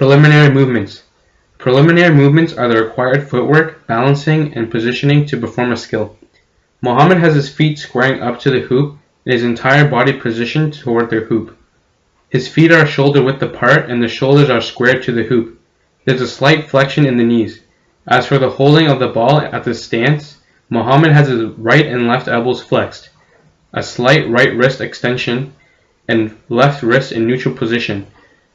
Preliminary movements. Preliminary movements are the required footwork, balancing, and positioning to perform a skill. Mohammed has his feet squaring up to the hoop and his entire body positioned toward the hoop. His feet are shoulder width apart and the shoulders are squared to the hoop. There's a slight flexion in the knees. As for the holding of the ball at the stance, Mohammed has his right and left elbows flexed, a slight right wrist extension, and left wrist in neutral position.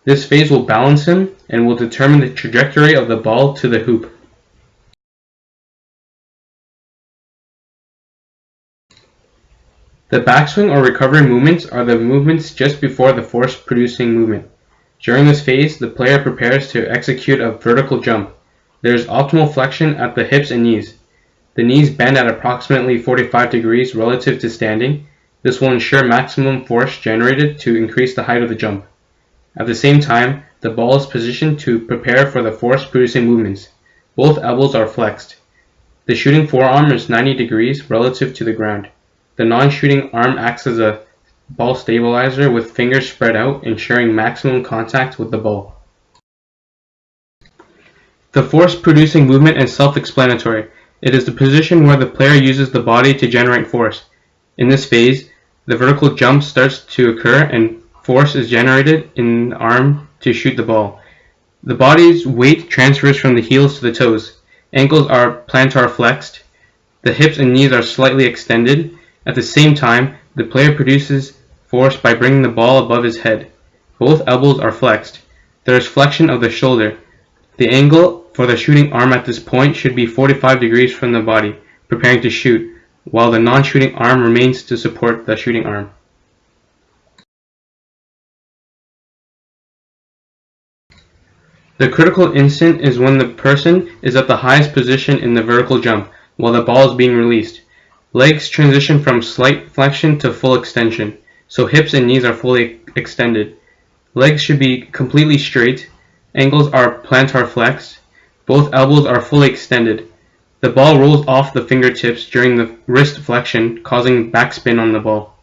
This phase will balance him and will determine the trajectory of the ball to the hoop. The backswing or recovery movements are the movements just before the force-producing movement. During this phase, the player prepares to execute a vertical jump. There is optimal flexion at the hips and knees. The knees bend at approximately 45 degrees relative to standing. This will ensure maximum force generated to increase the height of the jump. At the same time, the ball is positioned to prepare for the force-producing movements. Both elbows are flexed. The shooting forearm is 90 degrees relative to the ground. The non-shooting arm acts as a ball stabilizer with fingers spread out, ensuring maximum contact with the ball. The force-producing movement is self-explanatory. It is the position where the player uses the body to generate force. In this phase, the vertical jump starts to occur and force is generated in the arm to shoot the ball. The body's weight transfers from the heels to the toes. Ankles are plantar flexed. The hips and knees are slightly extended. At the same time, the player produces force by bringing the ball above his head. Both elbows are flexed. There is flexion of the shoulder. The angle for the shooting arm at this point should be 45 degrees from the body, preparing to shoot, while the non-shooting arm remains to support the shooting arm. The critical instant is when the person is at the highest position in the vertical jump, while the ball is being released. Legs transition from slight flexion to full extension, so hips and knees are fully extended. Legs should be completely straight. Ankles are plantar flexed. Both elbows are fully extended. The ball rolls off the fingertips during the wrist flexion, causing backspin on the ball.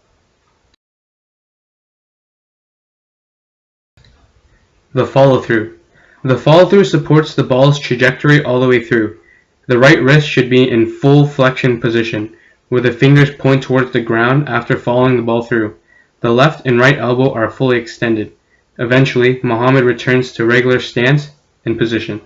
The follow-through. The follow-through supports the ball's trajectory all the way through. The right wrist should be in full flexion position, where the fingers point towards the ground after following the ball through. The left and right elbow are fully extended. Eventually, Mohammed returns to regular stance and position.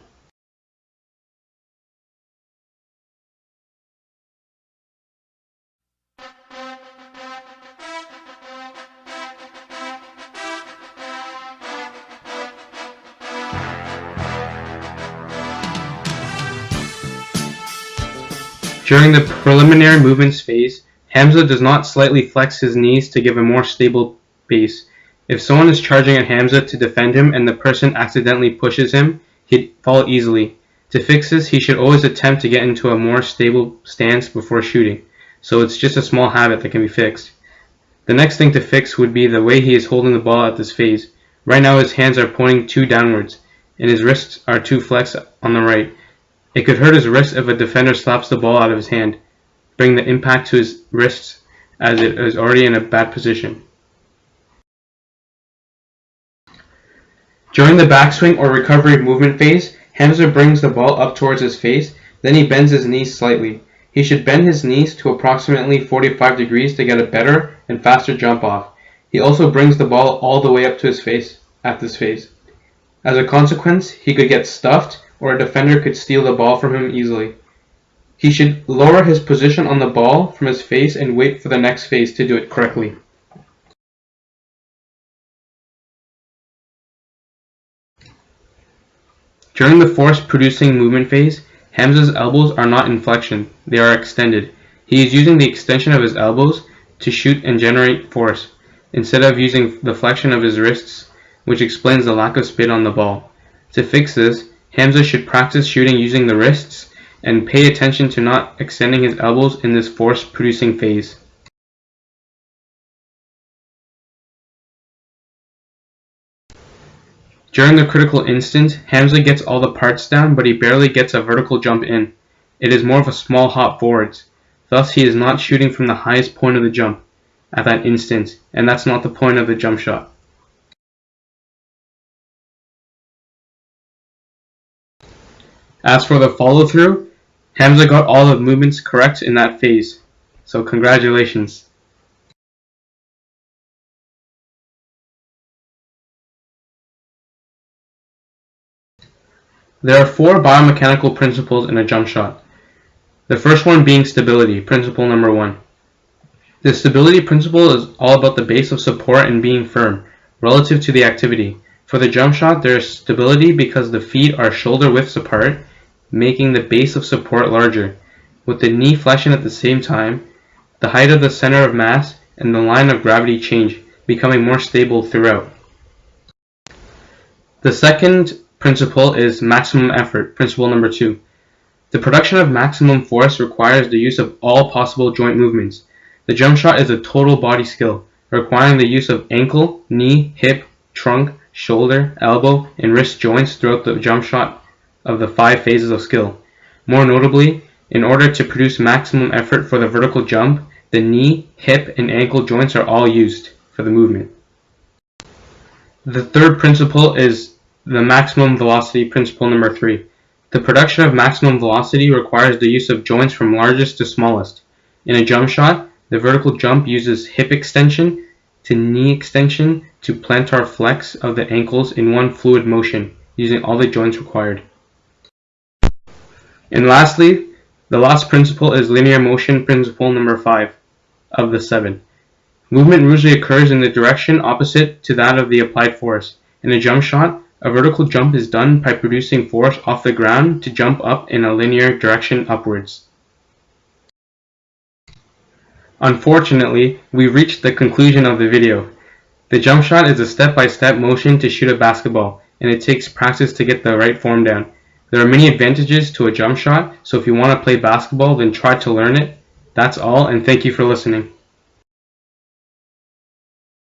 During the preliminary movements phase, Hamza does not slightly flex his knees to give a more stable base. If someone is charging at Hamza to defend him and the person accidentally pushes him, he'd fall easily. To fix this, he should always attempt to get into a more stable stance before shooting, so it's just a small habit that can be fixed. The next thing to fix would be the way he is holding the ball at this phase. Right now his hands are pointing too downwards, and his wrists are too flexed on the right. It could hurt his wrist if a defender slaps the ball out of his hand, bring the impact to his wrists as it is already in a bad position. During the backswing or recovery movement phase, Hamza brings the ball up towards his face, then he bends his knees slightly. He should bend his knees to approximately 45 degrees to get a better and faster jump off. He also brings the ball all the way up to his face at this phase. As a consequence, he could get stuffed or a defender could steal the ball from him easily. He should lower his position on the ball from his face and wait for the next phase to do it correctly. During the force-producing movement phase, Hamza's elbows are not in flexion, they are extended. He is using the extension of his elbows to shoot and generate force, instead of using the flexion of his wrists, which explains the lack of spin on the ball. To fix this, Hamza should practice shooting using the wrists and pay attention to not extending his elbows in this force-producing phase. During the critical instant, Hamza gets all the parts down, but he barely gets a vertical jump in. It is more of a small hop forwards. Thus, he is not shooting from the highest point of the jump at that instant, and that's not the point of the jump shot. As for the follow-through, Hamza got all the movements correct in that phase, so congratulations. There are 4 biomechanical principles in a jump shot. The first one being stability, principle number 1. The stability principle is all about the base of support and being firm, relative to the activity. For the jump shot, there is stability because the feet are shoulder widths apart, making the base of support larger, with the knee flexing at the same time, the height of the center of mass and the line of gravity change, becoming more stable throughout. The second principle is maximum effort, principle number 2. The production of maximum force requires the use of all possible joint movements. The jump shot is a total body skill, requiring the use of ankle, knee, hip, trunk, shoulder, elbow, and wrist joints throughout the jump shot of the 5 phases of skill. More notably, in order to produce maximum effort for the vertical jump, the knee, hip, and ankle joints are all used for the movement. The third principle is the maximum velocity, principle number 3. The production of maximum velocity requires the use of joints from largest to smallest. In a jump shot, the vertical jump uses hip extension to knee extension to plantar flex of the ankles in one fluid motion, using all the joints required. And lastly, the last principle is linear motion, principle number 5 of the 7. Movement usually occurs in the direction opposite to that of the applied force. In a jump shot, a vertical jump is done by producing force off the ground to jump up in a linear direction upwards. Unfortunately, we've reached the conclusion of the video. The jump shot is a step-by-step motion to shoot a basketball, and it takes practice to get the right form down. There are many advantages to a jump shot, so if you want to play basketball, then try to learn it. That's all, and thank you for listening.